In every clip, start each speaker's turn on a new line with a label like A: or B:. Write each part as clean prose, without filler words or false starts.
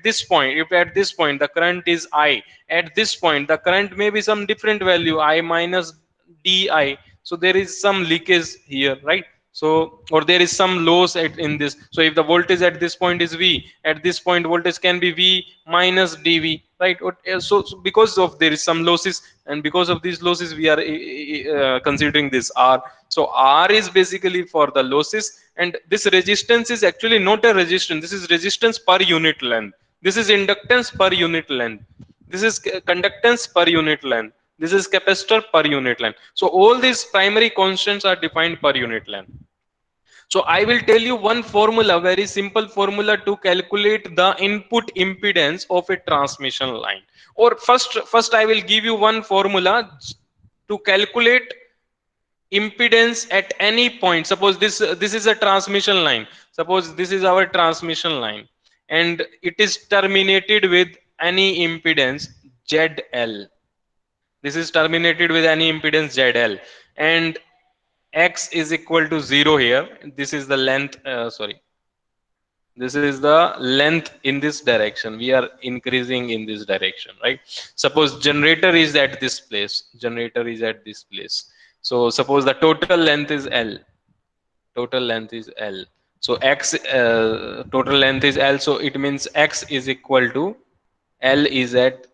A: this point, if at this point the current is I, at this point the current may be some different value, I minus di, so there is some leakage here, right? So or there is some loss in this. So if the voltage at this point is V, at this point voltage can be V minus dV, right? So because of there is some losses, and because of these losses we are considering this R. So R is basically for the losses, and this resistance is actually not a resistance, this is resistance per unit length, this is inductance per unit length, this is conductance per unit length, this is capacitor per unit length. So all these primary constants are defined per unit length. So I will tell you one formula, very simple formula to calculate the input impedance of a transmission line. Or first I will give you one formula to calculate impedance at any point. Suppose this is a transmission line, suppose this is our transmission line, and it is terminated with any impedance ZL. This is terminated with any impedance ZL, and x is equal to 0 here. This is the length, sorry, this is the length in this direction, we are increasing in this direction, right? Suppose generator is at this place, generator is at this place. So suppose the total length is L, total length is L. So x, total length is L, so it means x is equal to L is at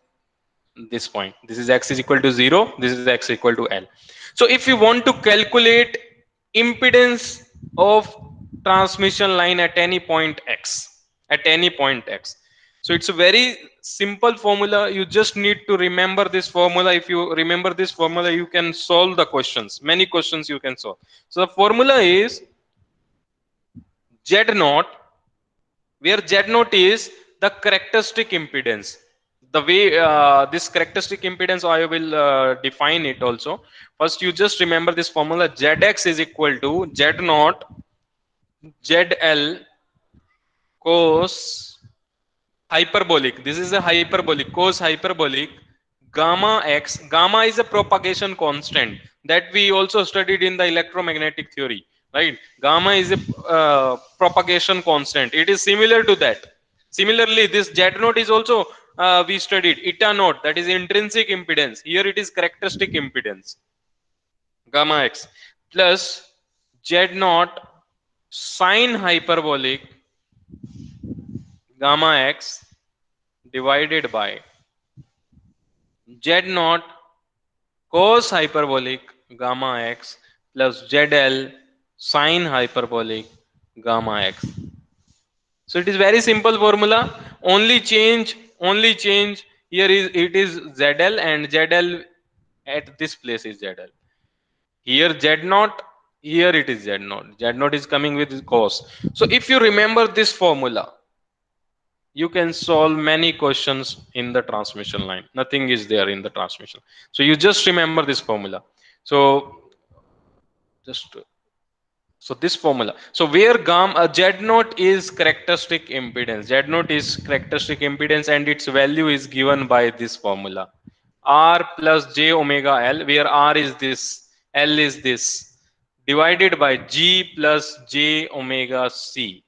A: this point. This is x is equal to 0, this is x equal to L. So if you want to calculate impedance of transmission line at any point x, at any point x, so it's a very simple formula, you just need to remember this formula. If you remember this formula, you can solve the questions, many questions you can solve. So the formula is Z naught, where Z naught is the characteristic impedance. The way this characteristic impedance I will define it also. First you just remember this formula, Zx is equal to Z naught ZL cos hyperbolic. This is a hyperbolic, cos hyperbolic gamma x. Gamma is a propagation constant that we also studied in the electromagnetic theory, right? Gamma is a propagation constant, it is similar to that. Similarly this Z naught is also we studied eta naught, that is intrinsic impedance, here it is characteristic impedance gamma x plus Z naught sine hyperbolic gamma x divided by Z naught cos hyperbolic gamma x plus ZL sine hyperbolic gamma x. So it is very simple formula. Only change here is it is ZL, and ZL at this place is ZL. Here Z naught, here it is Z naught. Z naught is coming with cos. So if you remember this formula, you can solve many questions in the transmission line. Nothing is there in the transmission. So you just remember this formula. So just so this formula. So where gamma Z naught is characteristic impedance. Z naught is characteristic impedance, and its value is given by this formula. R plus j omega L, where R is this, L is this, divided by G plus j omega C,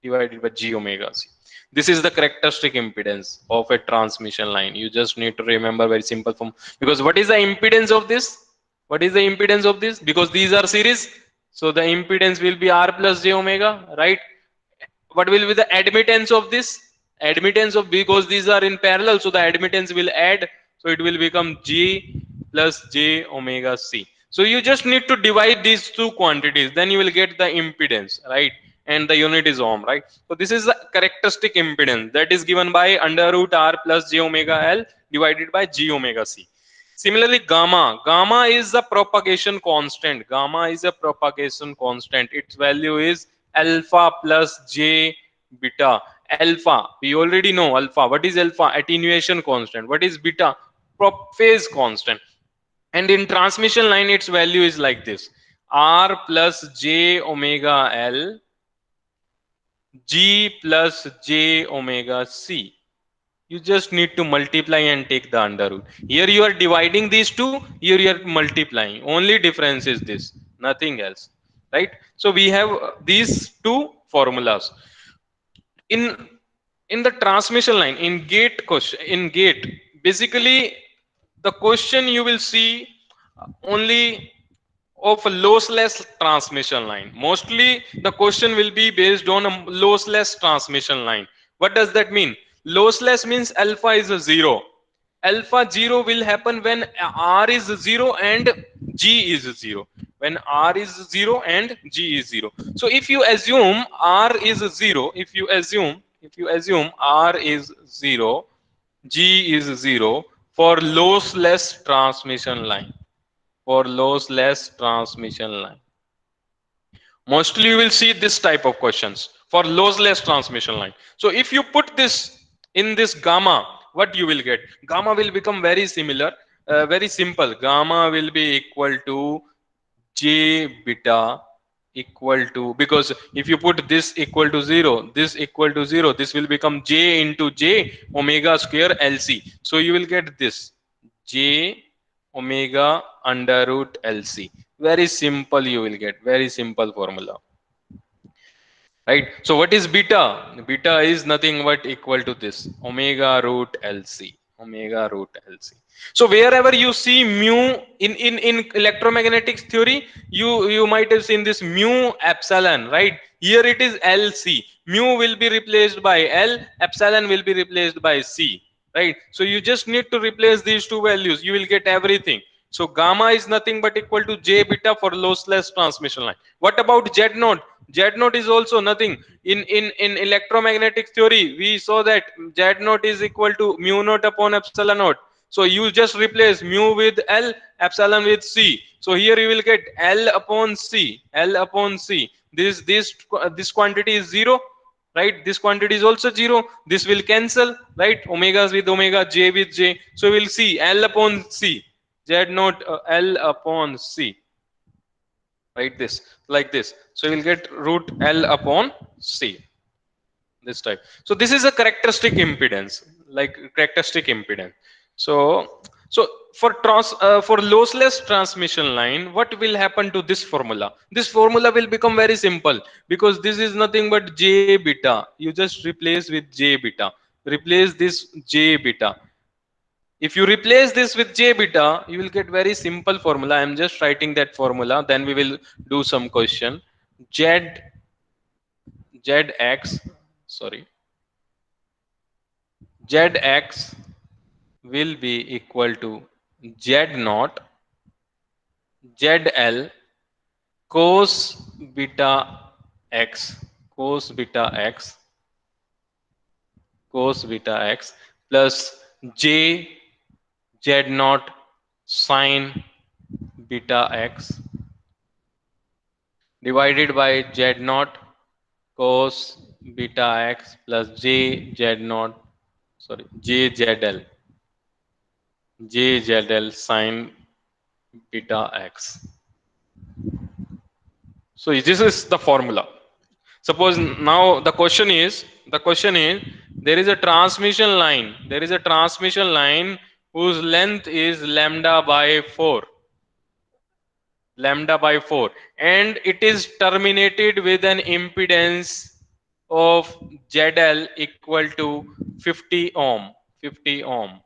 A: divided by G omega C. This is the characteristic impedance of a transmission line. You just need to remember very simple form. Because what is the impedance of this? What is the impedance of this? Because these are series, so the impedance will be R plus j omega, right? What will be the admittance of this? Admittance of, because these are in parallel, so the admittance will add, so it will become G plus j omega C. So you just need to divide these two quantities, then you will get the impedance, right? And the unit is ohm, right? So this is the characteristic impedance that is given by under root R plus j omega L divided by G omega C. Similarly, gamma is the propagation constant. Gamma is a propagation constant. Its value is alpha plus j beta. Alpha, we already know alpha. What is alpha? Attenuation constant. What is beta? Phase constant. And in transmission line, its value is like this: R plus j omega L, G plus j omega C. You just need to multiply and take the under root. Here you are dividing these two, here you are multiplying. Only difference is this, nothing else, right? So we have these two formulas. In in the transmission line, in gate question, in gate, basically the question you will see only of a lossless transmission line. Mostly the question will be based on a lossless transmission line. What does that mean? Lossless means alpha is a zero. Alpha zero will happen when r is zero and g is zero. When r is zero and g is zero. So if you assume r is zero, if you assume r is zero, g is zero for lossless transmission line, for lossless transmission line, mostly you will see this type of questions for lossless transmission line. So if you put this in this gamma, what you will get? Gamma will become very similar, very simple. Gamma will be equal to j beta equal to, because if you put this equal to 0, this equal to 0, this will become j into j omega square lc. So you will get this j omega under root lc. Very simple, you will get very simple formula, right? So what is beta? Beta is nothing but equal to this omega root lc, omega root lc. So wherever you see mu in electromagnetic theory, you might have seen this mu epsilon, right? Here it is lc. Mu will be replaced by l, epsilon will be replaced by c, right? So you just need to replace these two values, you will get everything. So gamma is nothing but equal to j beta for lossless transmission line. What about z naught? Z naught is also nothing. In electromagnetic theory, we saw that Z naught is equal to mu naught upon epsilon naught. So you just replace mu with L, epsilon with C. So here you will get L upon C, L upon C. This quantity is zero, right? This quantity is also zero. This will cancel, right? Omegas with omega, J with J. So we'll see L upon C, Z naught L upon C. Write this like this. So you will get root L upon C, this type. So this is a characteristic impedance, like characteristic impedance. So so for lossless transmission line, what will happen to this formula? This formula will become very simple, because this is nothing but j beta. You just replace with j beta, replace this j beta. If you replace this with j beta, you will get very simple formula. I am just writing that formula, then we will do some question. z zx, sorry, zx will be equal to z naught zl cos beta x, cos beta x, cos beta x plus j z naught sin beta x divided by z naught cos beta x plus j z naught, sorry, j zl, j zl sin beta x. So this is the formula. Suppose now the question is there is a transmission line, there is a transmission line whose length is lambda by 4, lambda by 4, and it is terminated with an impedance of zl equal to 50 ohm, 50 ohm.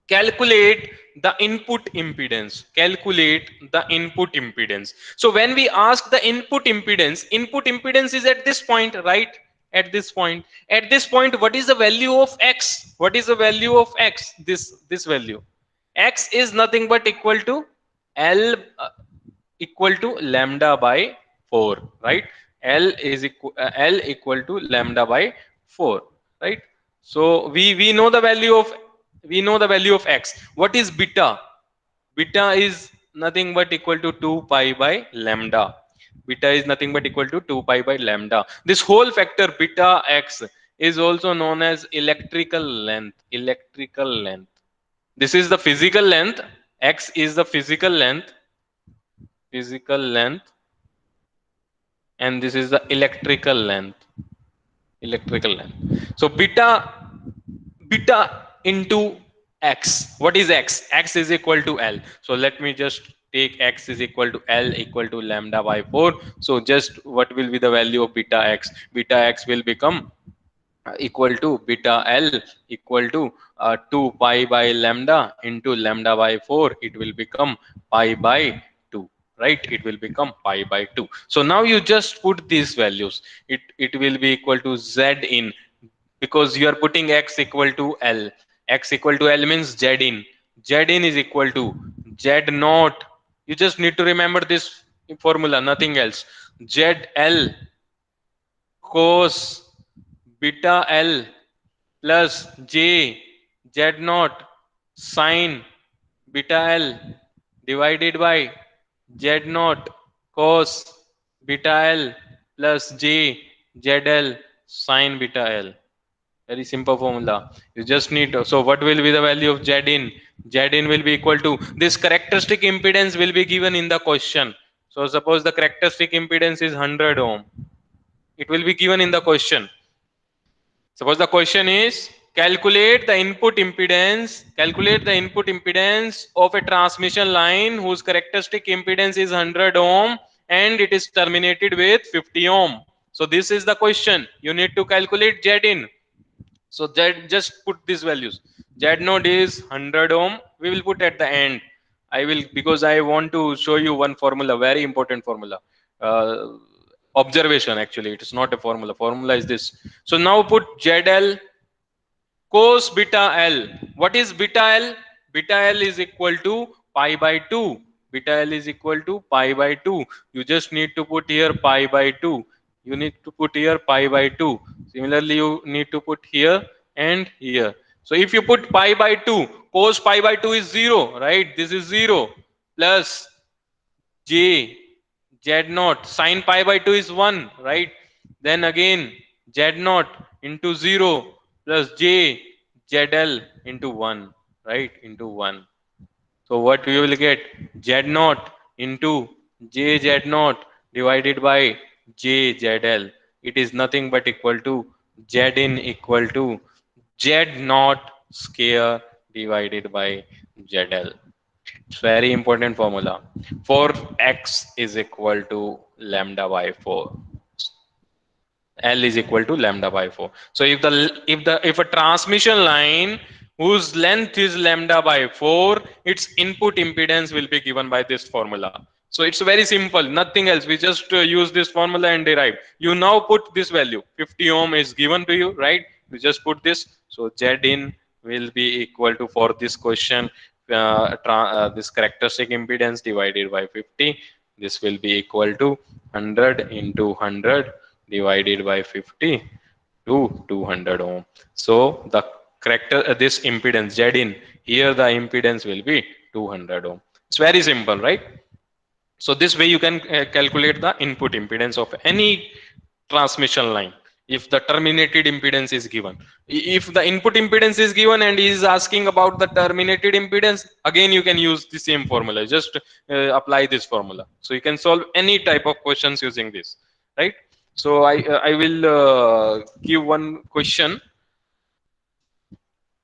A: Calculate the input impedance, calculate the input impedance. So when we ask the input impedance is at this point, right? At this point, what is the value of x? What is the value of x? This value x is nothing but equal to l, equal to lambda by 4, right? L equal to lambda by 4, right? So we know the value of, we know the value of x. What is beta? Beta is nothing but equal to 2 pi by lambda. Beta is nothing but equal to 2 pi by lambda. This whole factor beta x is also known as electrical length, electrical length. This is the physical length, x is the physical length, physical length, and this is the electrical length, electrical length. So beta into x, what is x? X is equal to l. So let me just take x is equal to l equal to lambda by 4. So just what will be the value of beta x? Beta x will become equal to beta L equal to 2 pi by lambda into lambda by 4, it will become pi by 2, right? It will become pi by 2. So now you just put these values. It will be equal to z in, because you are putting x equal to L. X equal to L means z in. Z in is equal to z naught. You just need to remember this formula, nothing else. ZL cos beta L plus j z naught sine beta L divided by z naught cos beta L plus j zl sine beta L. Very simple formula. You just need to, so what will be the value of z in? Z in will be equal to this characteristic impedance will be given in the question. So suppose the characteristic impedance is 100 ohm. It will be given in the question. Suppose the question is calculate the input impedance of a transmission line whose characteristic impedance is 100 ohm and it is terminated with 50 ohm. So this is the question. You need to calculate Z in. So Z, just put these values. Z node is 100 ohm. We will put at the end. I will, because I want to show you one formula, very important formula. Uh, Observation, actually, it is not a formula. Formula is this. So now put ZL cos beta L. What is beta L? Beta L is equal to pi by 2. Beta L is equal to pi by 2. You just need to put here pi by 2. You need to put here pi by 2. Similarly, you need to put here and here. So if you put pi by 2, cos pi by 2 is 0, right? This is 0 plus j z naught sine pi by 2 is 1, right? Then again z naught into 0 plus j zl into 1, right? Into 1. So what we will get? Z naught into j z naught divided by j zl. It is nothing but equal to z in equal to z naught square divided by zl. It's very important formula. For x is equal to lambda by 4. L is equal to lambda by 4. So if a transmission line whose length is lambda by 4, its input impedance will be given by this formula. So it's very simple, nothing else. We just use this formula and derive. You now put this value. 50 ohm is given to you, right? You just put this. So Z in will be equal to, for this question, this characteristic impedance divided by 50. This will be equal to 100 into 100 divided by 50 to 200 ohm. So the character this impedance Z in, here the impedance will be 200 ohm. It's very simple, right? So this way you can calculate the input impedance of any transmission line if the terminated impedance is given. If the input impedance is given and he is asking about the terminated impedance, again you can use the same formula. Just apply this formula. So you can solve any type of questions using this, right? So I will give one question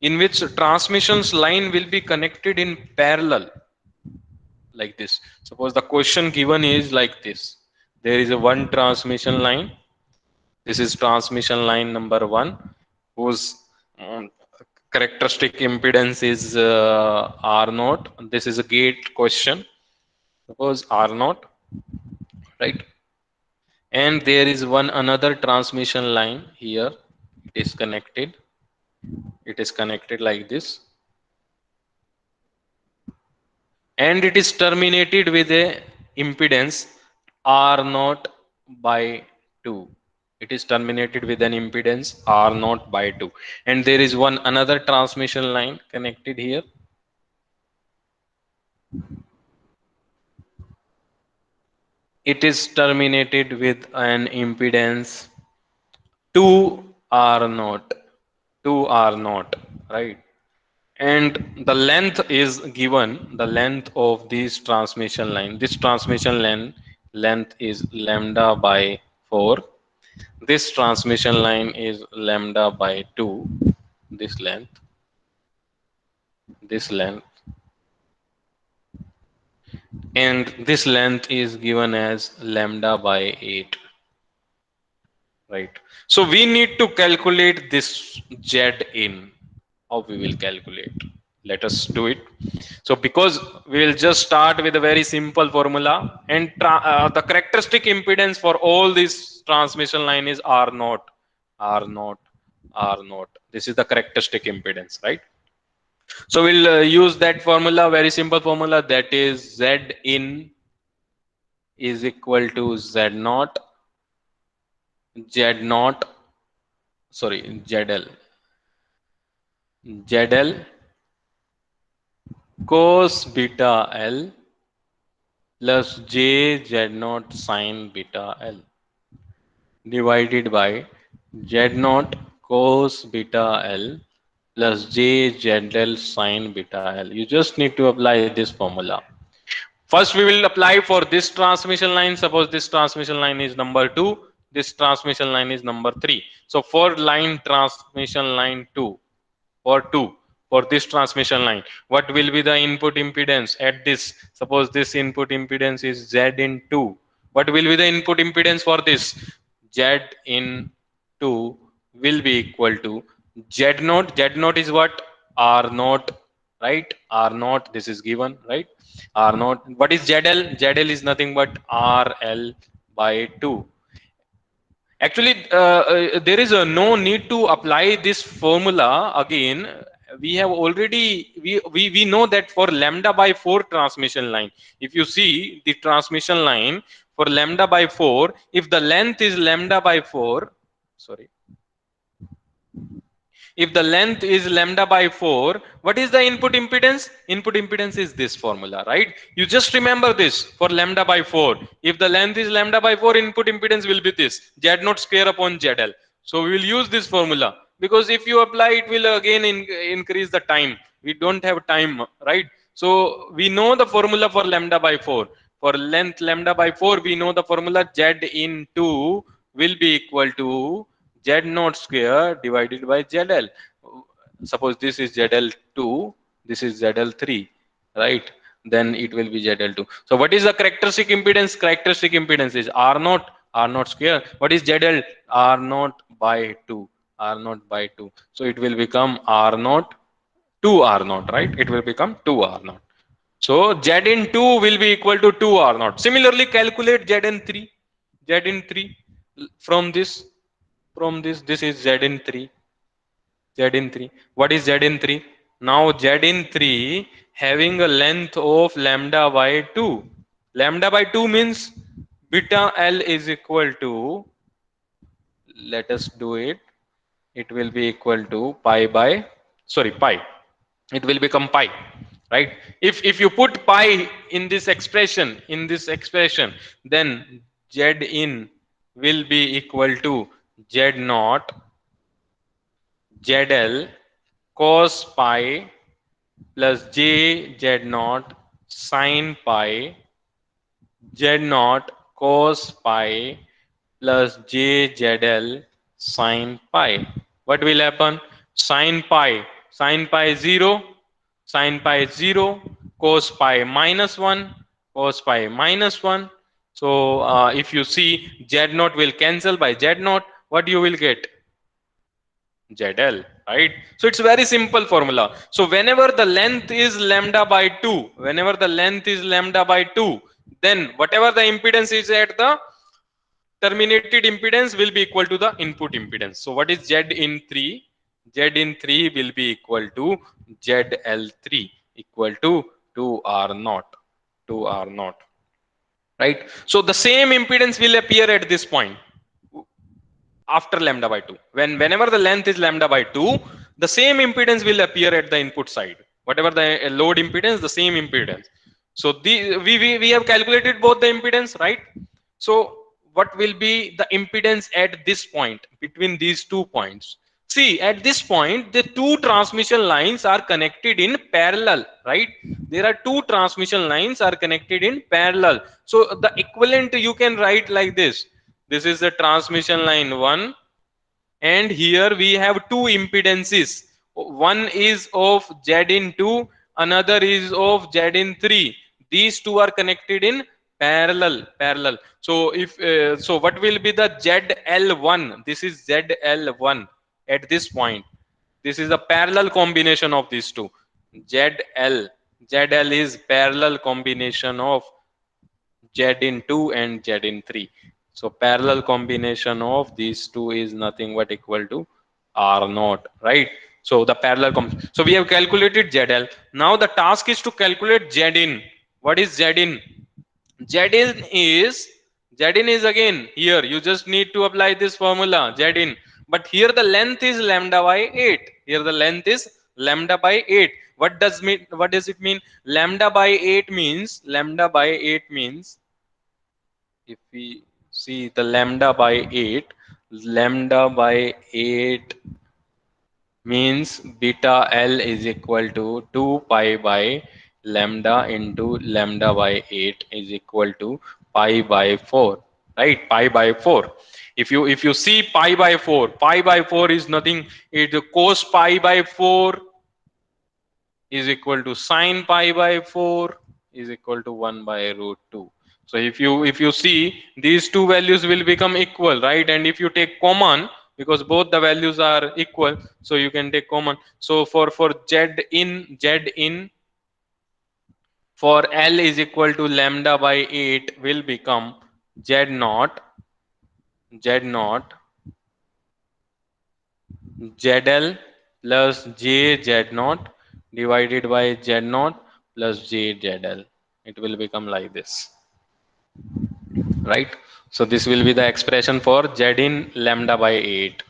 A: in which transmissions line will be connected in parallel like this. Suppose the question given is like this. There is a one transmission line. This is transmission line number one, whose characteristic impedance is R naught. This is a gate question. Suppose R naught, right? And there is one another transmission line here. It is connected. It is connected like this, and it is terminated with a impedance R naught by 2. It is terminated with an impedance R naught by 2. And there is one another transmission line connected here. It is terminated with an impedance 2 R naught. 2 R naught, right? And the length is given, the length of this transmission line. This transmission length is lambda by 4. This transmission line is lambda by 2. This length, this length, and this length is given as lambda by 8. right? So we need to calculate this z in. How we will calculate? Let us do it. So because we will just start with a very simple formula, and the characteristic impedance for all this transmission line is r naught, r naught, r naught. This is the characteristic impedance, right? So we'll use that formula, very simple formula, that is z in is equal to z naught, z naught, sorry, zl, zl cos beta l plus j z naught sin beta l divided by z naught cos beta l plus j z l sin beta l. You just need to apply this formula. First, we will apply for this transmission line. Suppose this transmission line is number 2, this transmission line is number 3. So for line transmission line 2, or 2, for this transmission line, what will be the input impedance at this? Suppose this input impedance is z in 2. What will be the input impedance for this? Z in 2 will be equal to z naught. Z naught is what? R naught, right? R naught, this is given, right? R naught. What is ZL? ZL is nothing but RL by 2. Actually, there is no need to apply this formula again. We have already, we know that for lambda by 4 transmission line, if you see the transmission line for lambda by 4, if the length is lambda by 4, sorry, if the length is lambda by 4, what is the input impedance? Input impedance is this formula, right? You just remember this for lambda by 4. If the length is lambda by 4, input impedance will be this Z naught square upon ZL. So we will use this formula, because if you apply it will again increase the time. We don't have time, right? So we know the formula for lambda by 4. For length lambda by 4, we know the formula Z into will be equal to Z naught square divided by ZL. Suppose this is ZL2, this is ZL3, right? Then it will be ZL2. So what is the characteristic impedance? Characteristic impedance is R naught, R naught square. What is ZL? R naught by 2, R naught by 2. So it will become R naught, 2 R naught, right? It will become 2 R naught. So Z in 2 will be equal to 2 R naught. Similarly, calculate Z in 3. Z in 3 from this, this is Z in 3. Z in 3. What is Z in 3? Now Z in 3 having a length of lambda by 2. Lambda by 2 means beta L is equal to, let us do it. It will be equal to pi by, sorry, pi. It will become pi, right? If you put pi in this expression, then Z in will be equal to Z naught ZL cos pi plus j z naught sin pi, z naught cos pi plus j zl sin pi. What will happen? Sin pi 0, sin pi 0, cos pi minus 1, cos pi minus 1. So if you see, z naught will cancel by z naught. What you will get? ZL, right? So it's very simple formula. So whenever the length is lambda by 2, whenever the length is lambda by 2, then whatever the impedance is at the terminated impedance will be equal to the input impedance. So what is Z in 3? Z in 3 will be equal to ZL3 equal to 2R naught, 2R naught, right? So the same impedance will appear at this point after lambda by 2. Whenever the length is lambda by 2, the same impedance will appear at the input side. Whatever the load impedance, the same impedance. So we have calculated both the impedance, right? So what will be the impedance at this point, between these 2 points? See, at this point the two transmission lines are connected in parallel, right? There are two transmission lines are connected in parallel. So the equivalent you can write like this. This is the transmission line 1, and here we have two impedances. One is of Z in 2, another is of Z in 3. These two are connected in parallel. So if so what will be the ZL1? This is ZL1 at this point. This is a parallel combination of these two. ZL is parallel combination of Z in 2 and Z in 3. So parallel combination of these two is nothing but equal to R naught, right? So the parallel so we have calculated ZL. Now the task is to calculate Z in. What is Z in? Z in is again here. You just need to apply this formula Z in. But here the length is lambda by 8. Here the length is lambda by 8. What does it mean? Lambda by 8 means, if we see the lambda by 8 means beta L is equal to 2 pi by lambda into lambda by 8 is equal to pi by 4, right? Pi by 4. If you see pi by 4 is nothing. It cos pi by 4 is equal to sine pi by 4 is equal to 1 by root 2. So if you see, these two values will become equal, right? And if you take common, because both the values are equal, so you can take common. So for z in for L is equal to lambda by 8 will become z naught ZL plus J Z naught divided by Z naught plus J ZL. It will become like this, right? So this will be the expression for Z in lambda by 8.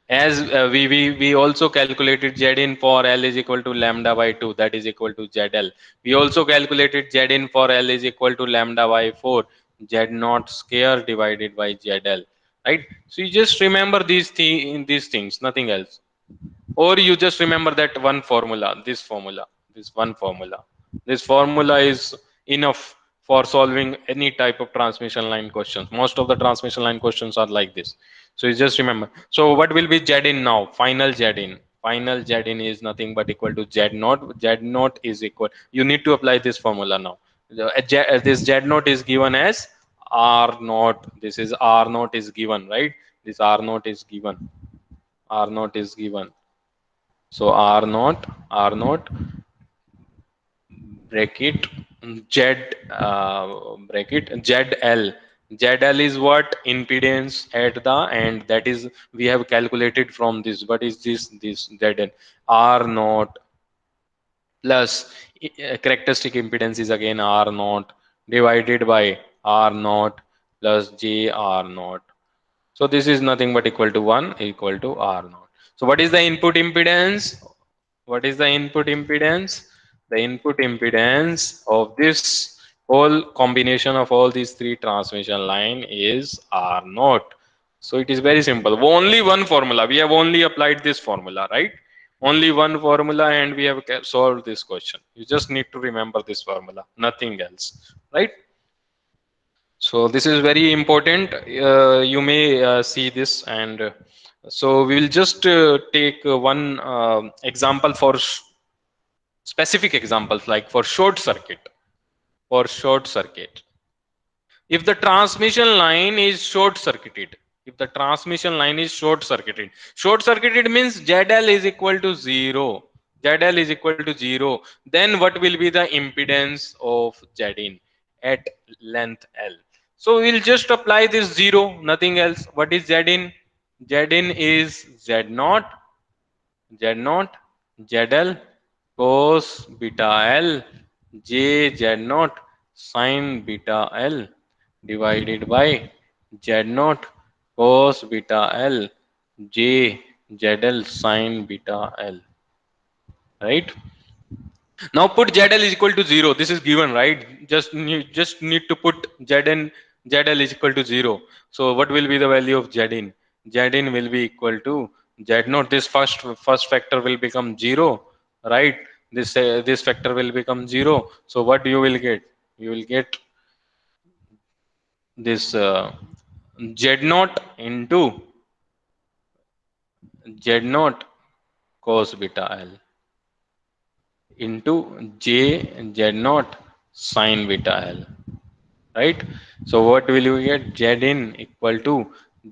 A: As we also calculated Z in for L is equal to lambda by 2, that is equal to ZL. We also calculated Z in for L is equal to lambda by 4, Z naught square divided by ZL, right? So you just remember these things, nothing else. Or you just remember that one formula, this one formula. This formula is enough for solving any type of transmission line questions. Most of the transmission line questions are like this. So you just remember. So what will be Z in now? Final Z in is nothing but equal to Z naught. Z naught is equal, you need to apply this formula now. This Z naught is given as R naught. This is R naught is given, right? This R naught is given. R naught is given. So R naught bracket Z bracket ZL. ZL is what? Impedance at the end. That is, we have calculated from this. What is this ZL? R naught plus characteristic impedance is again R naught divided by R naught plus J R naught. So this is nothing but equal to 1 equal to R naught. So what is the input impedance? What is the input impedance? The input impedance of this whole combination of all these three transmission line is R naught. So it is very simple. Only one formula. We have only applied this formula, right? Only one formula, and we have solved this question. You just need to remember this formula, nothing else, right? So this is very important. You may see this, and so we will just take one example for specific examples, like for short circuit. For short circuit, if the transmission line is short circuited, if the transmission line is short circuited means ZL is equal to 0. ZL is equal to 0. Then what will be the impedance of Z in at length L? So we'll just apply this 0, nothing else. What is Z in? Z in is Z naught, Z naught, ZL cos beta L J Z naught sin beta L divided by Z naught cos beta L J ZL sin beta L, right? Now put ZL is equal to 0. This is given, right? Just need to put ZL is equal to 0. So what will be the value of Z in? Z in will be equal to Z naught. This first factor will become 0, right? This factor will become 0. So what you will get? You will get this Z naught into Z naught cos beta L into J Z naught sin beta L, right? So what will you get? Z in equal to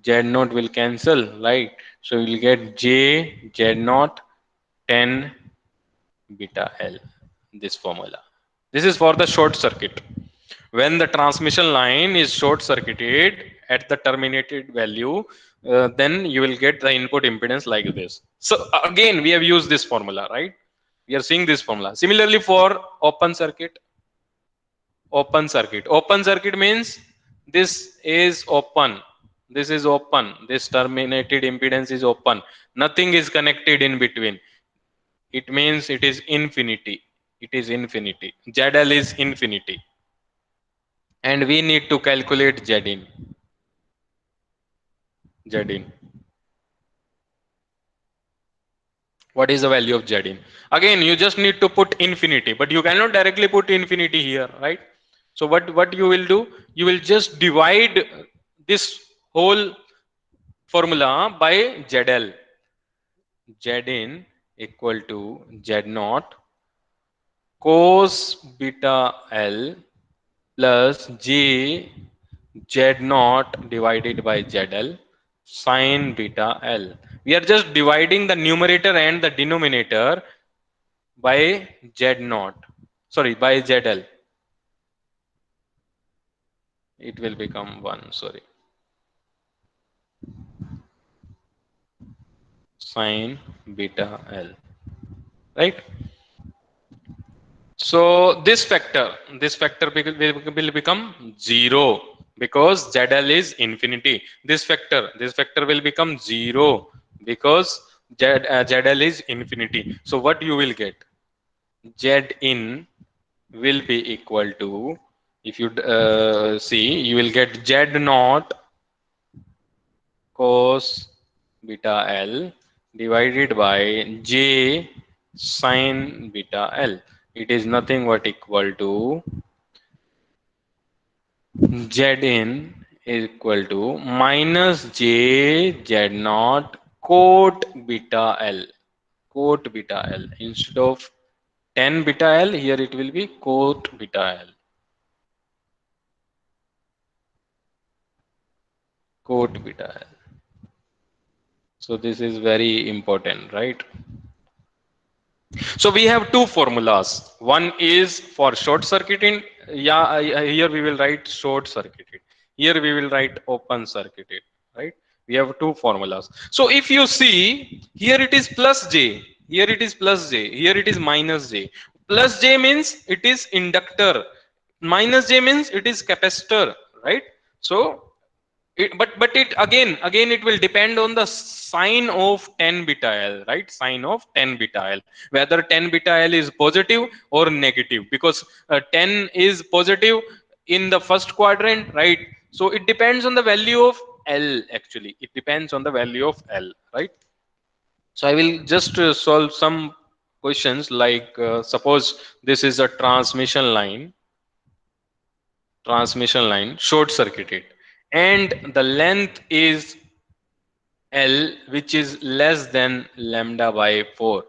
A: Z naught will cancel, right? So you'll get J Z naught 10 beta L, this formula. This is for the short circuit. When the transmission line is short circuited at the terminated value, then you will get the input impedance like this. So again, we have used this formula, right? We are seeing this formula. Similarly, for open circuit, open circuit means this is open. This is open. This terminated impedance is open. Nothing is connected in between. It means it is infinity. It is infinity. ZL is infinity. And we need to calculate Z in. Z in. What is the value of Z in? Again, you just need to put infinity, but you cannot directly put infinity here, right? So what you will do? You will just divide this whole formula by ZL. Z in equal to Z naught cos beta L plus J Z naught divided by ZL sin beta L. We are just dividing the numerator and the denominator by Z naught. Sorry, by ZL. It will become 1. Sorry. Sin beta L. Right? So this factor will become 0 because ZL is infinity. This factor will become 0 because ZL is infinity. So what you will get? Z in will be equal to, if you see, you will get Z naught cos beta L divided by J sin beta L. It is nothing but equal to Z in is equal to minus J Z naught cot beta L. Cot beta L. Instead of 10 beta L, here it will be cot beta L. Cot beta L. So this is very important, right? So we have two formulas. One is for short circuiting. Yeah, here we will write short circuited. Here we will write open circuited. Right? We have two formulas. So if you see here, it is plus J. Here it is plus J. Here it is minus J. Plus J means it is inductor. Minus J means it is capacitor. Right? So but it again it will depend on the sign of 10 beta L, right? Sign of 10 beta L, whether 10 beta L is positive or negative, because 10 is positive in the first quadrant, right? So it depends on the value of L. Actually, it depends on the value of L, right? So I will just solve some questions like, suppose this is a transmission line short circuited, and the length is L, which is less than lambda by 4.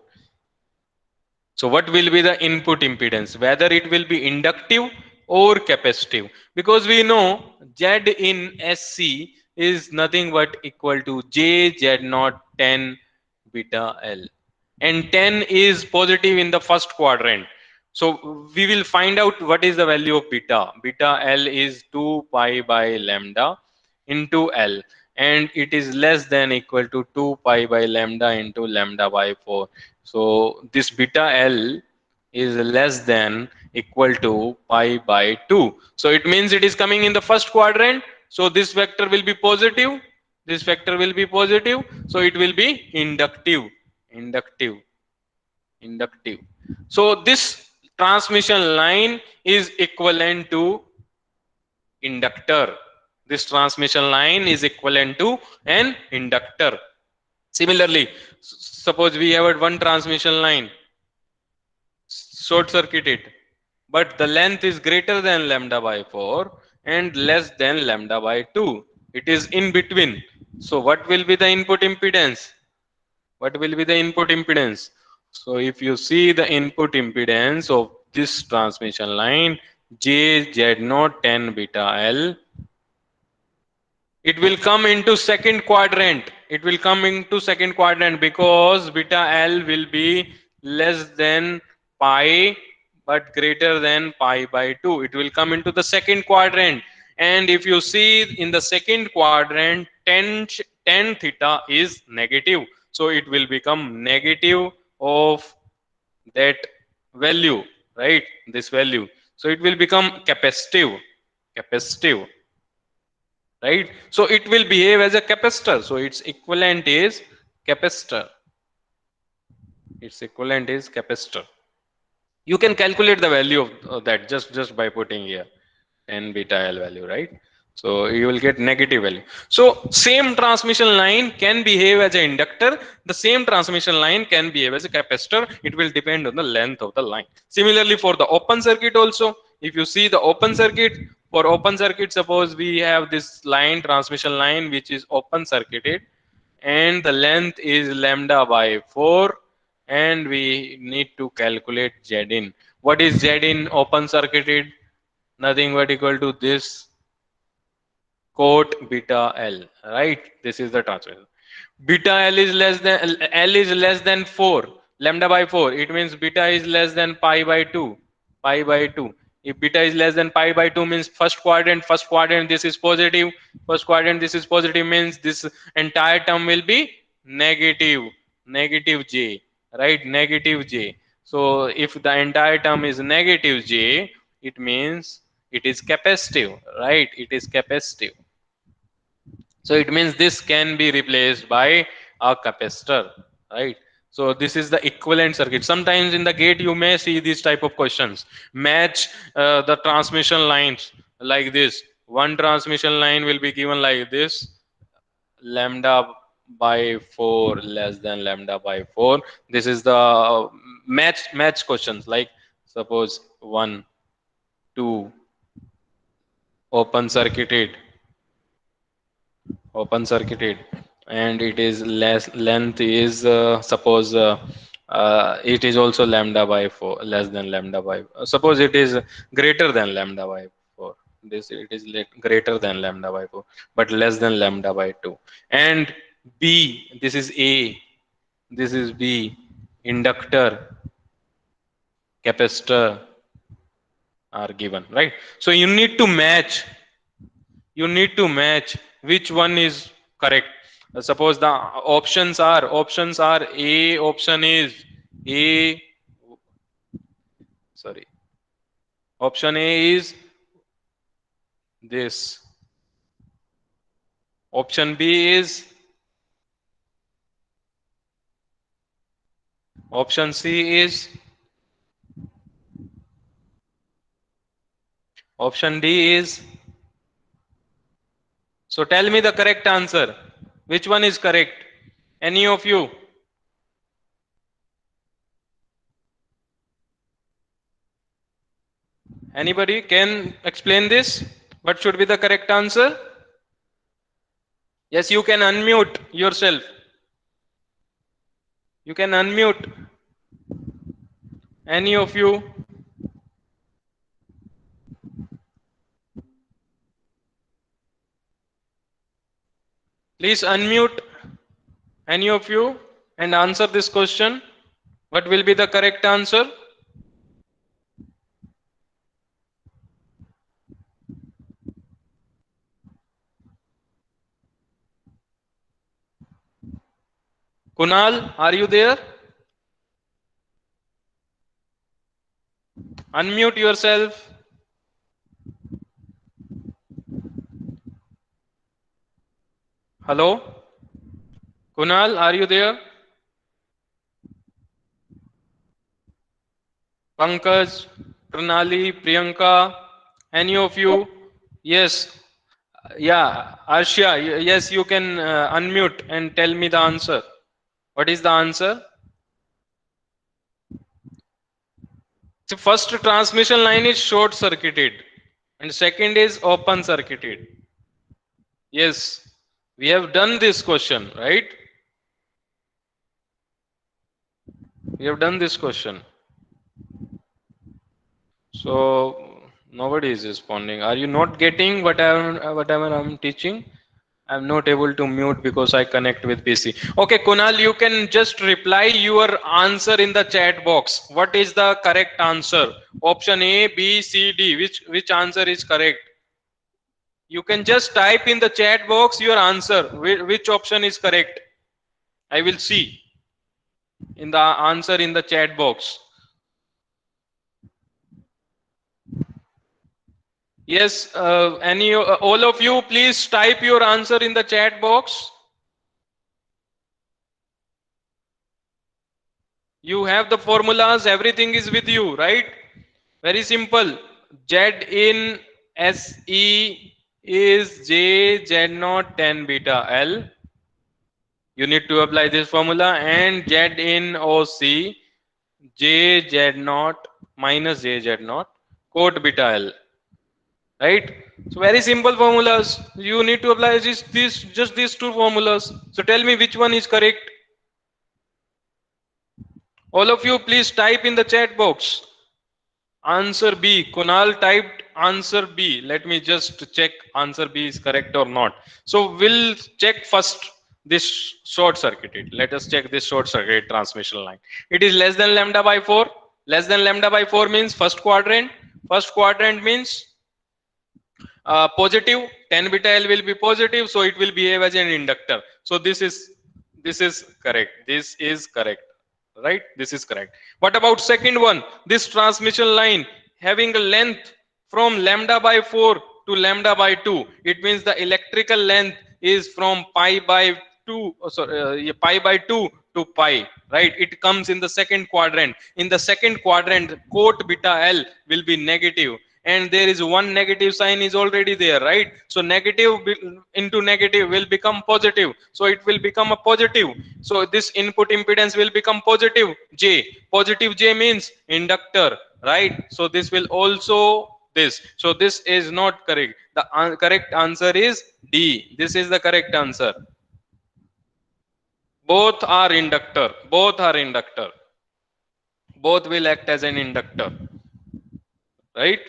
A: So what will be the input impedance? Whether it will be inductive or capacitive. Because we know Z in SC is nothing but equal to J Z naught 10 beta L. And 10 is positive in the first quadrant. So we will find out what is the value of beta. Beta L is 2 pi by lambda into L, and it is less than equal to 2 pi by lambda into lambda by 4. So this beta L is less than equal to pi by 2. So it means it is coming in the first quadrant. So this vector will be positive. This vector will be positive. So it will be inductive. Inductive. Inductive. So this transmission line is equivalent to inductor. This transmission line is equivalent to an inductor. Similarly, suppose we have one transmission line short circuited, but the length is greater than lambda by 4 and less than lambda by 2. It is in between. So what will be the input impedance? What will be the input impedance? So if you see the input impedance of this transmission line, J Z naught 10 beta L, it will come into second quadrant. It will come into second quadrant because beta L will be less than pi but greater than pi by 2. It will come into the second quadrant. And if you see in the second quadrant, tan theta is negative. So it will become negative of that value, right? This value. So it will become capacitive. Capacitive, right? So it will behave as a capacitor. So its equivalent is capacitor. Its equivalent is capacitor. You can calculate the value of that just by putting here n beta L value, right? So you will get negative value. So same transmission line can behave as an inductor. The same transmission line can behave as a capacitor. It will depend on the length of the line. Similarly, for the open circuit also, if you see the open circuit, for open circuit, suppose we have this line, transmission line, which is open circuited, and the length is lambda by 4, and we need to calculate Z in. What is Z in open circuited? Nothing but equal to this cot beta L, right? This is the transmission. Beta L is less than 4, lambda by 4. It means beta is less than pi by 2, pi by 2. If beta is less than pi by 2 means first quadrant this is positive, first quadrant this is positive means this entire term will be negative, negative j, right? Negative j. So if the entire term is negative j, it means it is capacitive, right? It is capacitive. So it means this can be replaced by a capacitor, right? So this is the equivalent circuit. Sometimes in the gate you may see these type of questions. Match the transmission lines like this. One transmission line will be given like this, lambda by 4 less than lambda by 4. This is the match questions, like suppose 1, 2, open circuited, open circuited, and it is less length is suppose it is also lambda by 4 less than lambda by suppose it is greater than lambda by 4. This it is greater than lambda by 4 but less than lambda by 2. And B, this is A, this is B, inductor, capacitor are given, right? So you need to match which one is correct. Suppose the options are A option is A, sorry, option A is this, option B is, option C is, option D is. So tell me the correct answer. Which one is correct? Any of you? Anybody can explain this? What should be the correct answer? Yes, you can unmute yourself. You can unmute. Any of you? Please unmute, any of you, and answer this question. What will be the correct answer? Kunal, are you there? Unmute yourself. Hello? Kunal, are you there? Pankaj, Pranali, Priyanka, any of you? Yes. Yeah, Arshia, yes, you can unmute and tell me the answer. What is the answer? So first transmission line is short circuited and second is open circuited. Yes, we have done this question, right? We have done this question. So Nobody is responding. Are you not getting whatever I'm teaching? I'm not able to mute because I connect with PC. Okay, Kunal, you can just reply your answer in the chat box. What is the correct answer? Option A, B, C, D. Which answer is correct? You can just type in the chat box your answer. Which option is correct? I will see in the answer in the chat box. Yes, any all of you, please type your answer in the chat box. You have the formulas, everything is with you, right? Very simple. Z in SE is J Z naught tan beta L. You need to apply this formula, and Z in OC J Z naught minus J Z naught cot beta L. Right? So very simple formulas. You need to apply just these two formulas. So tell me which one is correct. All of you, please type in the chat box. Answer B. Kunal typed answer B. Let me just check answer B is correct or not. So we'll check first this short circuited. Let us check this short circuit transmission line. It is less than lambda by 4. Less than lambda by 4 means first quadrant. First quadrant means positive. Tan beta L will be positive, so it will behave as an inductor. So this is correct. This is correct. Right? This is correct. What about second one? This transmission line having a length from lambda by 4 to lambda by 2. It means the electrical length is from pi by 2, yeah, pi by 2 to pi, right? It comes in the second quadrant. In the second quadrant, cot beta L will be negative, and there is one negative sign is already there, right? So negative into negative will become positive, so it will become a positive. So this input impedance will become positive J. Positive J means inductor, right? So this will also this. So this is not correct. The correct answer is D. This is the correct answer. Both are inductor. Both are inductor. Both will act as an inductor, right?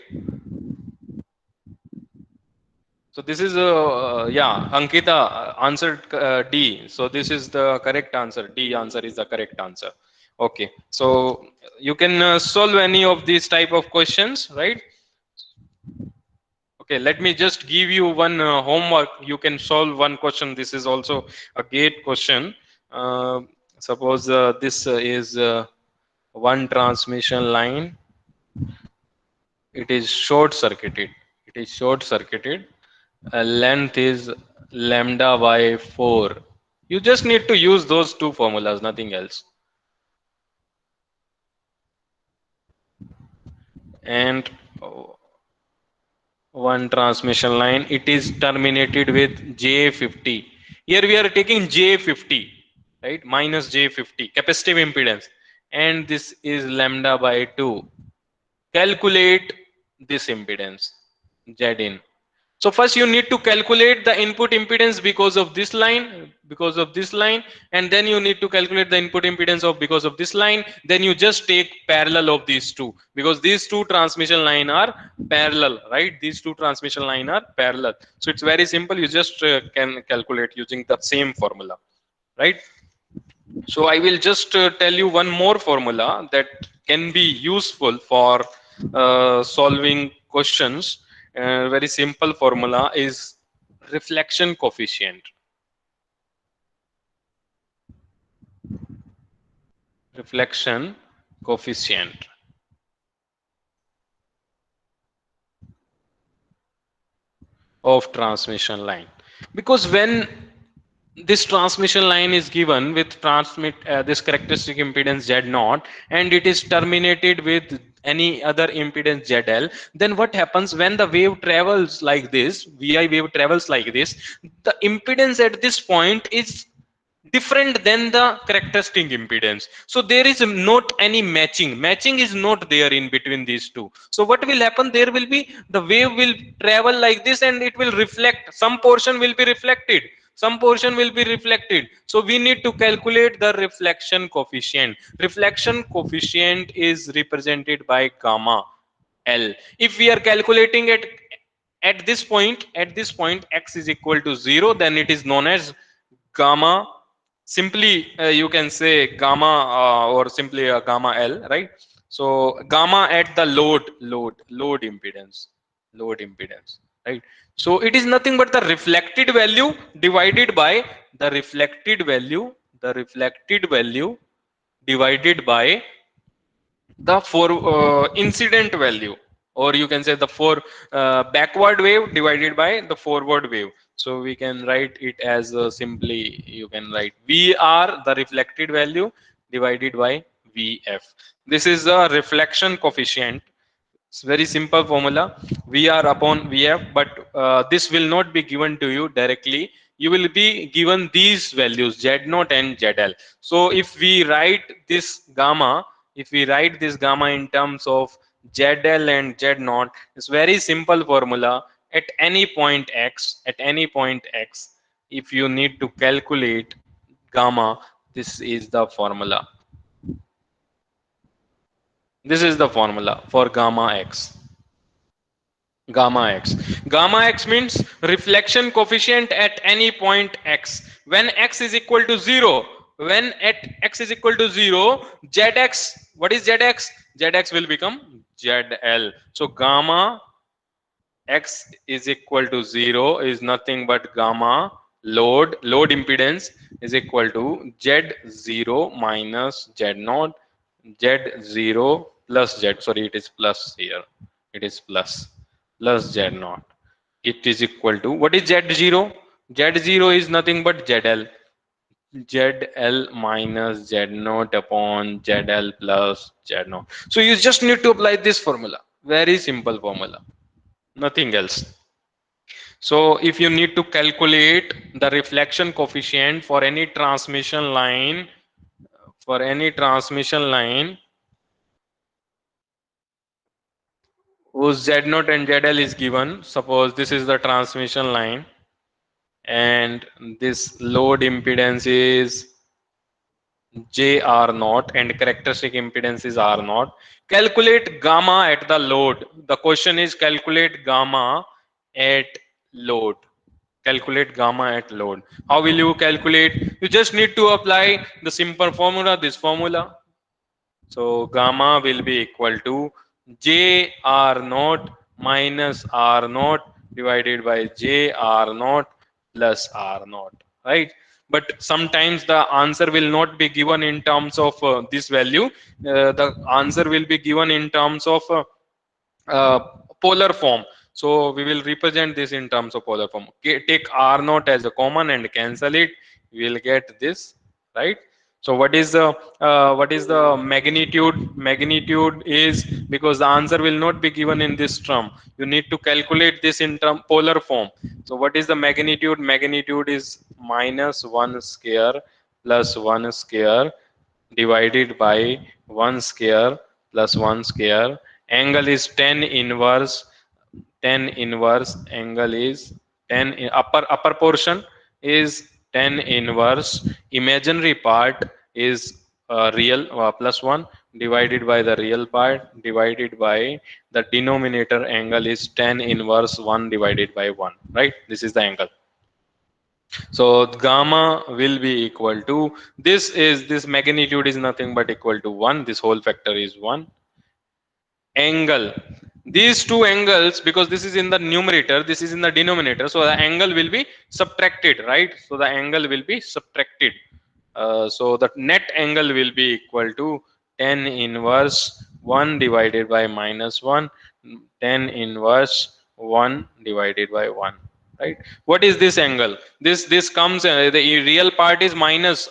A: So this is yeah, Ankita answered D. So this is the correct answer. D answer is the correct answer. Okay. So you can solve any of these type of questions, right? Okay. Let me just give you one homework. You can solve one question. This is also a gate question. Uh, Suppose this is one transmission line. It is short circuited. It is short circuited. Length is lambda by 4. You just need to use those two formulas, nothing else. And one transmission line, it is terminated with J50. Here we are taking J50, right? Minus J50, capacitive impedance. And this is lambda by 2. Calculate this impedance, Z in. So first you need to calculate the input impedance because of this line, and then you need to calculate the input impedance of because of this line. Then you just take parallel of these two, because these two transmission line are parallel, right? These two transmission line are parallel. So it's very simple. You just can calculate using the same formula, right? So I will just tell you one more formula that can be useful for solving questions. Very simple formula is reflection coefficient. Reflection coefficient of transmission line. Because when this transmission line is given with transmit this characteristic impedance Z naught, and it is terminated with any other impedance ZL, then what happens when the wave travels like this, VI wave travels like this, the impedance at this point is different than the characteristic impedance. So there is not any matching is not there in between these two. So what will happen, there will be the wave will travel like this, and it will reflect, some portion will be reflected, some portion will be reflected. So we need to calculate the reflection coefficient. Reflection coefficient is represented by gamma. L. If we are calculating it at this point x is equal to 0, then it is known as gamma. Simply you can say gamma, or simply a gamma L, right? So gamma at the load impedance, right? So it is nothing but the reflected value divided by the reflected value, the reflected value divided by the for incident value, or you can say the for backward wave divided by the forward wave. So we can write it as simply you can write vr, the reflected value, divided by vf. This is a reflection coefficient. It's very simple formula, vr upon vf, but this will not be given to you directly. You will be given these values z naught and zl. So if we write this gamma in terms of zl and z naught, it's very simple formula. At any point x, if you need to calculate gamma, this is the formula. This is the formula for gamma x. Gamma x means reflection coefficient at any point x. When x is equal to 0, when at x is equal to 0, zx, what is zx? Zx will become zl. So gamma x is equal to 0 is nothing but gamma load impedance is equal to z0 minus z0, z0 plus z, sorry, it is plus here, it is plus z0. It is equal to, what is z0? Z0 is nothing but zl, zl minus z0 upon zl plus z0. So you just need to apply this formula, very simple formula, nothing else. So if you need to calculate the reflection coefficient for any transmission line, for any transmission line whose z naught and zl is given, suppose this is the transmission line and this load impedance is jr naught and characteristic impedance is r naught. Calculate gamma at the load. The question is calculate gamma at load. Calculate gamma at load. How will you calculate? You just need to apply the simple formula, this formula. So gamma will be equal to j r naught minus r naught divided by j r naught plus r naught, right? But sometimes the answer will not be given in terms of this value. The answer will be given in terms of uh, polar form. So we will represent this in terms of polar form. Take r naught as a common and cancel it. We will get this, right? So what is the magnitude? Magnitude is, because the answer will not be given in this term, you need to calculate this in term polar form. So what is the magnitude? Magnitude is minus 1 square plus 1 square divided by 1 square plus 1 square. Angle is tan inverse angle is upper portion is tan inverse, imaginary part is real plus 1 divided by the real part divided by the denominator angle is tan inverse 1 divided by 1, right? This is the angle. So gamma will be equal to, this magnitude is nothing but equal to 1, this whole factor is 1. Angle, these two angles, because this is in the numerator, this is in the denominator, so the angle will be subtracted, right? So the angle will be subtracted. So the net angle will be equal to tan inverse 1 divided by minus 1, tan inverse 1 divided by 1, right? What is this angle? This comes, the real part is minus,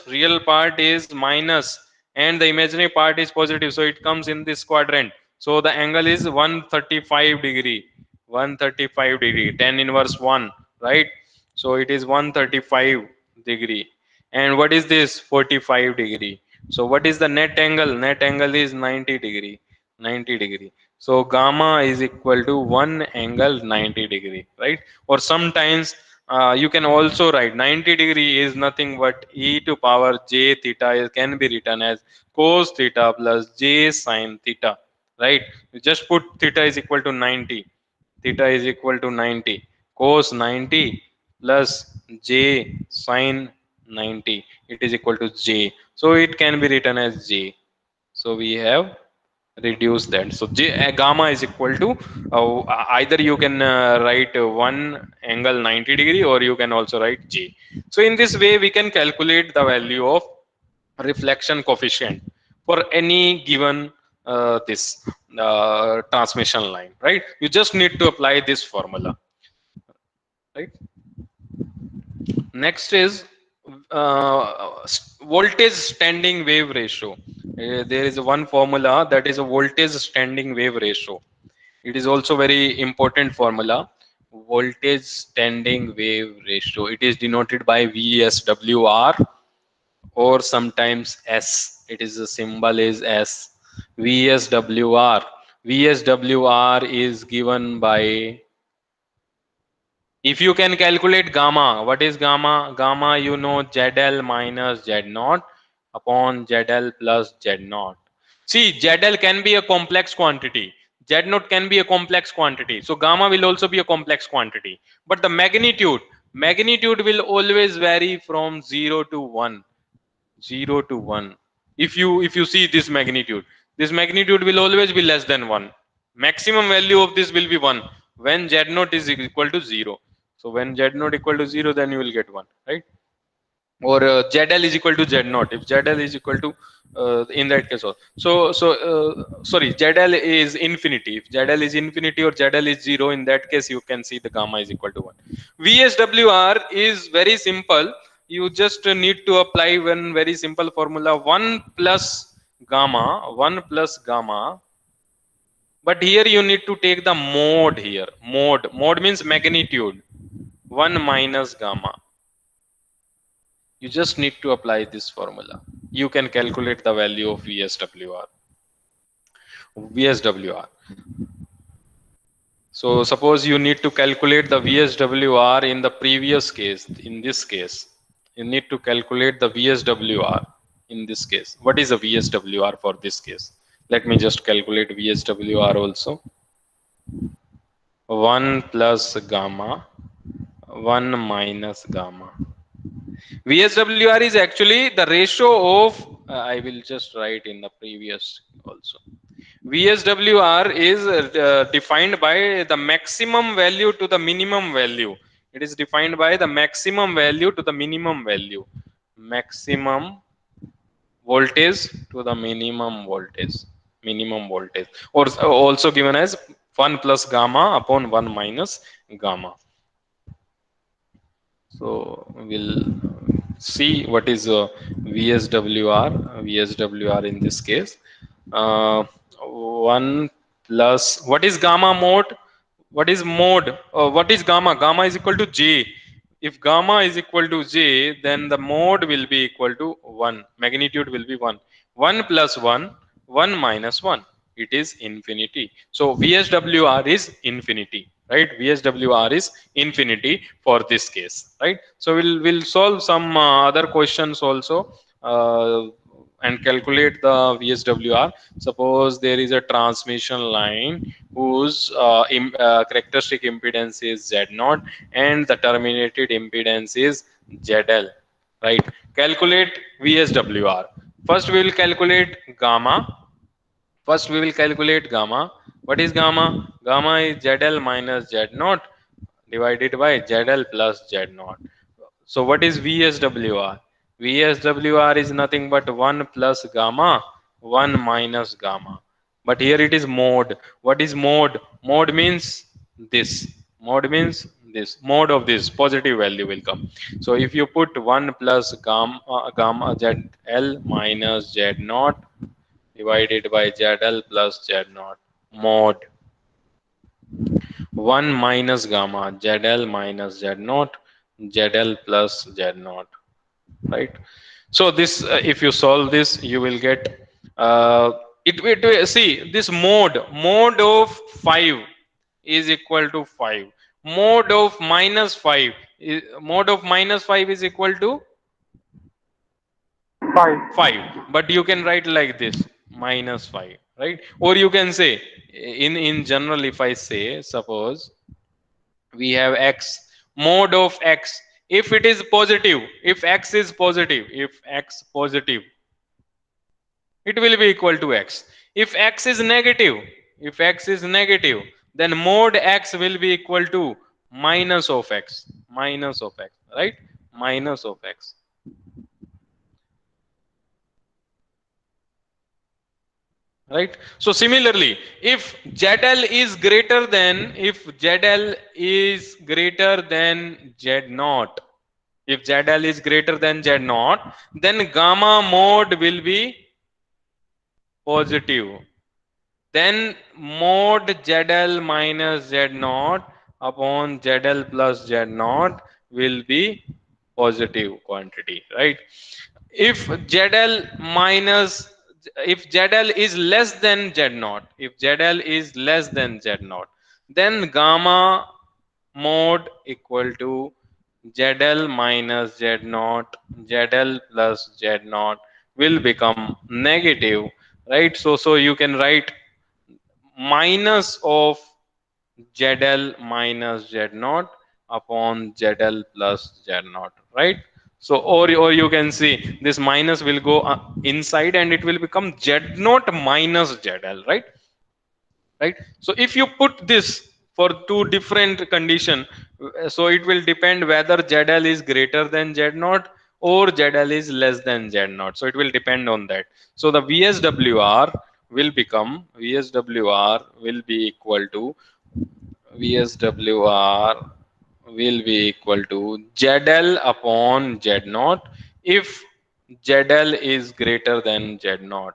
A: and the imaginary part is positive, so it comes in this quadrant. So the angle is 135 degree, 135 degree, tan inverse 1, right? So it is 135 degree. And what is this? 45 degree. So what is the net angle? Net angle is 90 degree, 90 degree. So gamma is equal to 1 angle 90 degree, right? Or sometimes you can also write 90 degree is nothing but e to power j theta, can be written as cos theta plus j sin theta. right? You just put theta is equal to 90. Theta is equal to 90 cos 90 plus j sin 90. It is equal to j. So it can be written as j. So we have reduced that. So j gamma is equal to either you can write one angle 90 degree, or you can also write j. So in this way we can calculate the value of reflection coefficient for any given this transmission line, right? You just need to apply this formula, right? Next is voltage standing wave ratio. There is one formula, that is a voltage standing wave ratio. It is also very important formula. Voltage standing wave ratio, it is denoted by VSWR, or sometimes S. It is the symbol is S. VSWR. VSWR is given by, if you can calculate gamma, what is gamma? Gamma, you know, ZL minus Z naught upon ZL plus Z naught. See, ZL can be a complex quantity. Z naught can be a complex quantity. So gamma will also be a complex quantity. But the magnitude will always vary from 0 to 1. 0 to 1. If you see this magnitude will always be less than 1. Maximum value of this will be 1 when z naught is equal to 0. So when z naught equal to 0, then you will get 1, right? Or ZL is equal to Z naught. If ZL is equal to in that case also. Sorry, ZL is infinity. If ZL is infinity or ZL is 0, in that case you can see the gamma is equal to 1. VSWR is very simple. You just need to apply one very simple formula, 1 plus gamma, 1 plus gamma. But here you need to take the mode here. Mode means magnitude. 1 minus gamma. You just need to apply this formula. You can calculate the value of VSWR. VSWR. So suppose you need to calculate the VSWR in the previous case. In this case, you need to calculate the VSWR in this case. What is the VSWR for this case? Let me just calculate VSWR also. 1 plus gamma, 1 minus gamma. VSWR is actually the ratio of, I will just write in the previous also. VSWR is defined by the maximum value to the minimum value. It is defined by the maximum value to the minimum value. Maximum voltage to the minimum voltage. Minimum voltage. Or also given as 1 plus gamma upon 1 minus gamma. So we'll see what is VSWR. VSWR in this case, 1 plus, what is gamma mode? What is mode? What is gamma? Gamma is equal to J. If gamma is equal to J, then the mode will be equal to 1. Magnitude will be 1. 1 plus 1, 1 minus 1. It is infinity. So VSWR is infinity, right? VSWR is infinity for this case, right? So we'll solve some other questions also, and calculate the VSWR. Suppose there is a transmission line whose characteristic impedance is Z naught and the terminated impedance is ZL, right? Calculate VSWR. First we will calculate gamma. First, we will calculate gamma. What is gamma? Gamma is ZL minus Z naught divided by ZL plus Z naught. So, what is VSWR? VSWR is nothing but 1 plus gamma, 1 minus gamma. But here it is mode. What is mode? Mode means this. Mode means this. Mode of this positive value will come. So, if you put 1 plus gamma ZL minus Z naught divided by ZL plus Z naught, mod 1 minus gamma ZL minus Z naught, ZL plus Z naught, right? So this if you solve this, you will get see this mode of 5 is equal to 5. Mode of minus 5 mode of minus 5 is equal to
B: 5.
A: 5, but you can write like this, minus 5, right? Or you can say, in general, if I say, suppose we have x mod of x, if it is positive, if x is positive, if x positive, it will be equal to x. If x is negative, if x is negative, then mod x will be equal to minus of x, minus of x, right? Minus of x, right? So similarly, if zl is greater than, if zl is greater than z naught, if zl is greater than z naught, then gamma mod will be positive. Then mod zl minus z naught upon zl plus z naught will be positive quantity, right? If zl minus, if zl is less than z naught, if zl is less than z naught, then gamma mod equal to zl minus z naught, zl plus z naught will become negative, right? So you can write minus of zl minus z naught upon zl plus z naught, right? So or you can see this minus will go inside and it will become z naught minus zl, right? Right. So if you put this for two different condition, so it will depend whether zl is greater than z naught or zl is less than z naught, so it will depend on that. So the vswr will become, vswr will be equal to, vswr will be equal to zl upon z naught if zl is greater than z naught,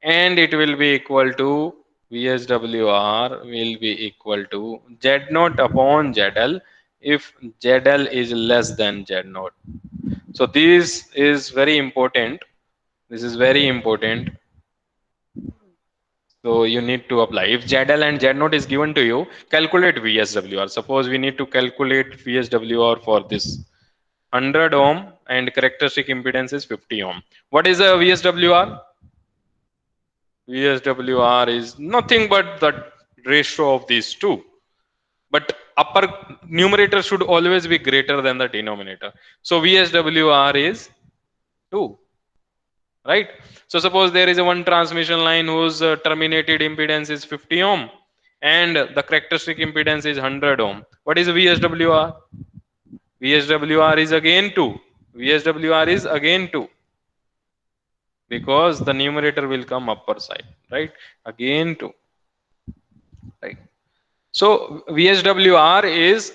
A: and it will be equal to, VSWR will be equal to Z naught upon ZL if ZL is less than Z naught. So this is very important. This is very important. So you need to apply. If ZL and Z naught is given to you, calculate VSWR. Suppose we need to calculate VSWR for this 100 ohm and characteristic impedance is 50 ohm. What is the VSWR? VSWR is nothing but the ratio of these two. But upper numerator should always be greater than the denominator. So VSWR is 2, right? So suppose there is a one transmission line whose terminated impedance is 50 ohm and the characteristic impedance is 100 ohm. What is VSWR? VSWR is again 2. VSWR is again 2 because the numerator will come upper side, right? Again 2, right? So VSWR is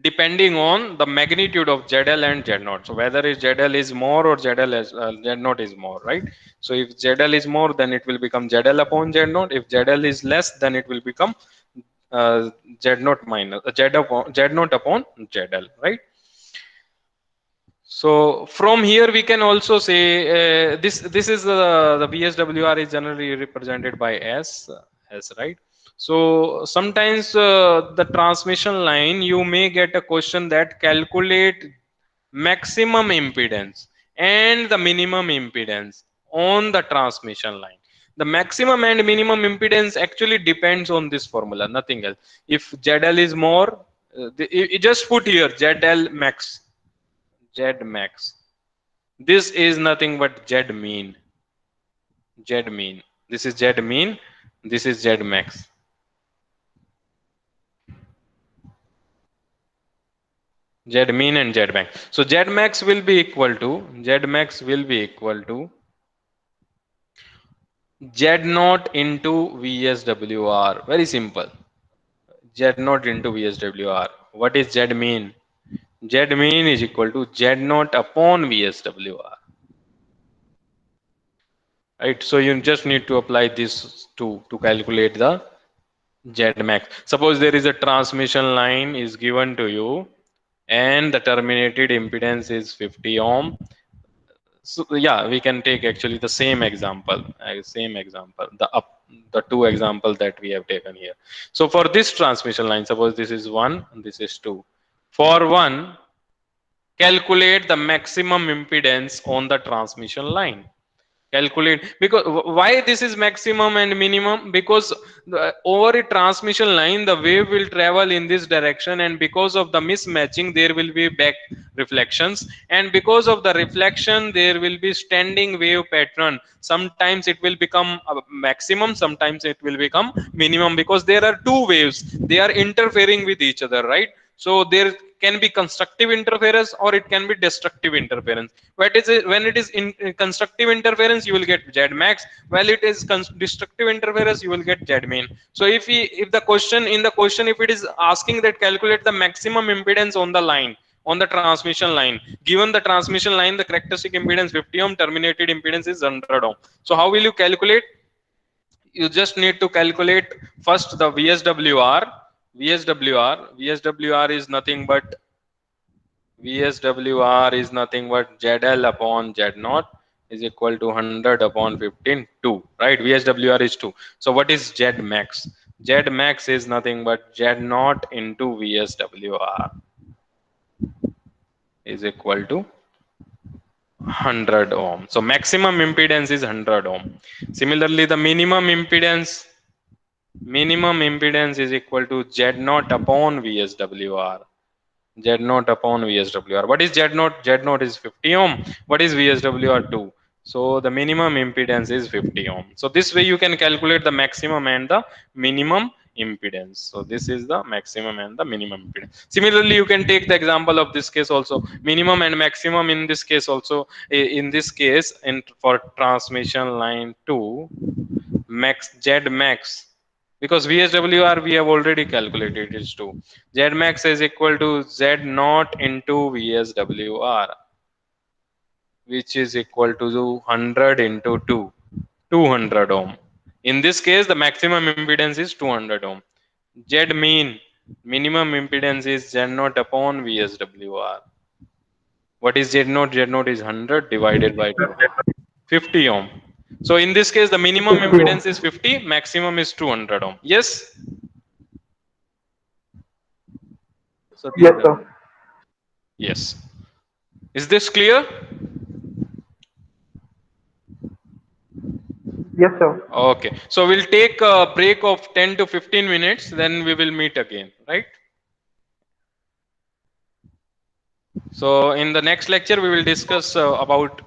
A: depending on the magnitude of ZL and Z0. So whether is ZL is more or ZL is Z0 is more, right? So if ZL is more, then it will become ZL upon Z0. If ZL is less, then it will become Z0 minus Z0 upon ZL, right? So from here we can also say this is the VSWR is generally represented by S, right? So sometimes the transmission line you may get a question that calculate maximum impedance and the minimum impedance on the transmission line. The maximum and minimum impedance actually depends on this formula, nothing else. If ZL is more, you just put here ZL max, Z max. This is nothing but Z mean. Z mean. This is Z mean. This is Z max. Z mean and Z max. So Z max will be equal to, Z max will be equal to Z naught into VSWR. Very simple. Z naught into VSWR. What is Z mean? Z mean is equal to Z naught upon VSWR. Right. So you just need to apply this to calculate the Z max. Suppose there is a transmission line is given to you and the terminated impedance is 50 ohm. So yeah, we can take actually the same example, the two examples that we have taken here. So for this transmission line, suppose this is 1 and this is 2. For 1, calculate the maximum impedance on the transmission line. Calculate, because why this is maximum and minimum, because over a transmission line the wave will travel in this direction, and because of the mismatching there will be back reflections, and because of the reflection there will be standing wave pattern. Sometimes it will become a maximum, sometimes it will become minimum, because there are two waves, they are interfering with each other, right? So there can be constructive interference or it can be destructive interference. But when it is in constructive interference, you will get Z max. While it is destructive interference, you will get Z min. So if the question in the question, if it is asking that calculate the maximum impedance on the line, on the transmission line, given the transmission line, the characteristic impedance 50 ohm, terminated impedance is 100 ohm. So how will you calculate? You just need to calculate first the VSWR. VSWR is nothing but VSWR is nothing but ZL upon Z naught is equal to 100 upon 15 2, right? VSWR is 2. So what is Z max? Z max is nothing but Z naught into VSWR is equal to 100 ohm. So maximum impedance is 100 ohm. Similarly, the minimum impedance is equal to Z naught upon VSWR. Z naught upon VSWR. What is Z naught? Z naught is 50 ohm. What is VSWR 2? So the minimum impedance is 50 ohm. So this way you can calculate the maximum and the minimum impedance. So this is the maximum and the minimum impedance. Similarly, you can take the example of this case also. Minimum and maximum in this case also. In this case, in for transmission line 2, max Z max, because VSWR we have already calculated is 2. Z max is equal to Z naught into VSWR, which is equal to 100 into 2, 200 ohm. In this case, the maximum impedance is 200 ohm. Z mean minimum impedance is Z naught upon VSWR. What is Z naught? Z naught is 100 divided by 2, 50 ohm. So in this case, the minimum
B: 50 ohm.
A: impedance is 50, maximum is 200 ohm. Yes. So these
B: Yes,
A: are,
B: sir.
A: yes. Is this clear?
B: Yes, sir.
A: Okay. So we'll take a break of 10 to 15 minutes, then we will meet again, right? So in the next lecture, we will discuss about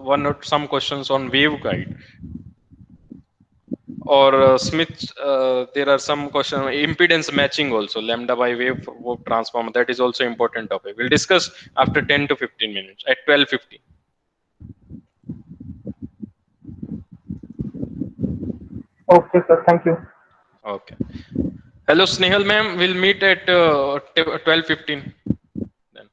A: one or some questions on waveguide or Smith. There are some question impedance matching also, lambda by wave transformer. That is also important topic. We'll discuss after 10 to 15 minutes at 12:50.
B: Okay, sir. Thank you.
A: Okay. Hello, Snehal ma'am. We'll meet at 12:15 then.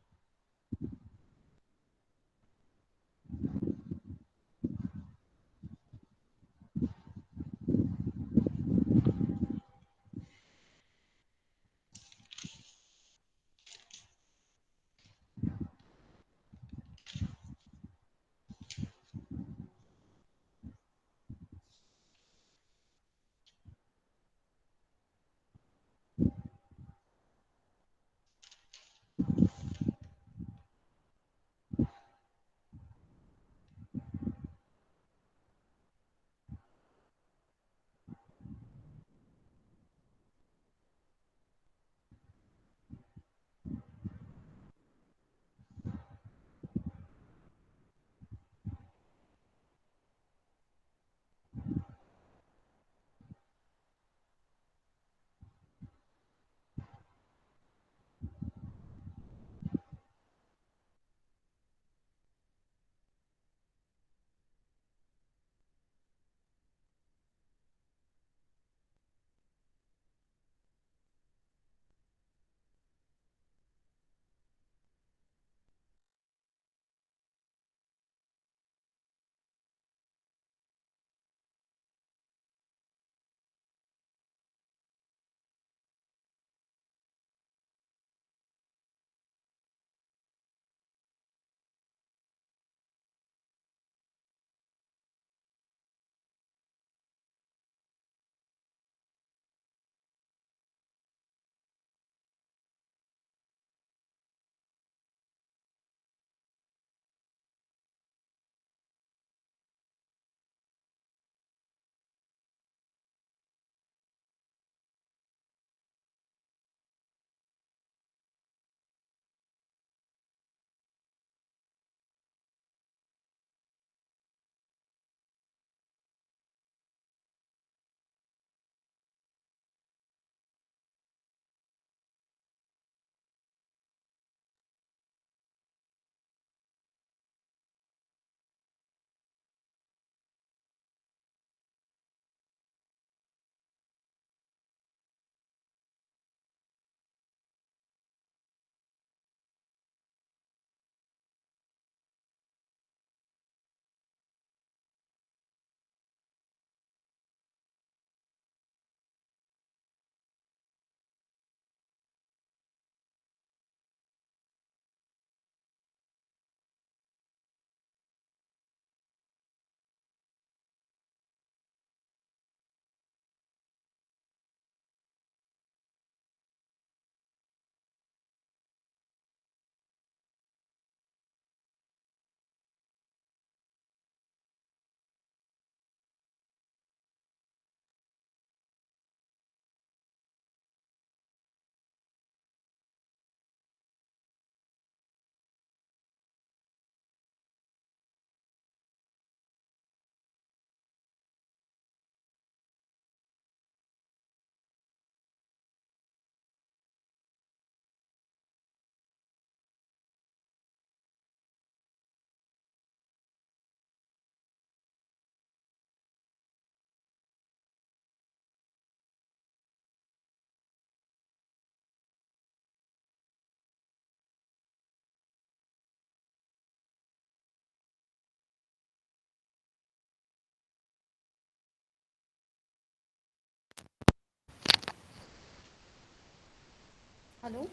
C: Hello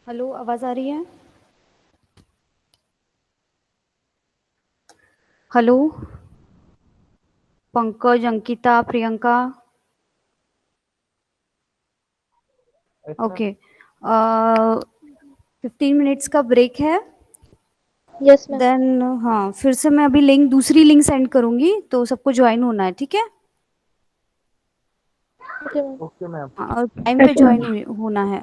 C: hello, आवाज़ आ रही है? Hello, Pankaj, Ankita, Priyanka. Okay, 15 minutes का break है।
D: Yes ma'am.
C: Then हाँ, फिर से मैं अभी लिंक, दूसरी लिंक सेंड करूंगी, तो सबको ज्वाइन होना है, ठीक है?
D: Okay ma'am.
B: Okay ma'am.
C: हाँ, और टाइम पे
B: Yes, ma'am.
C: ज्वाइन होना है।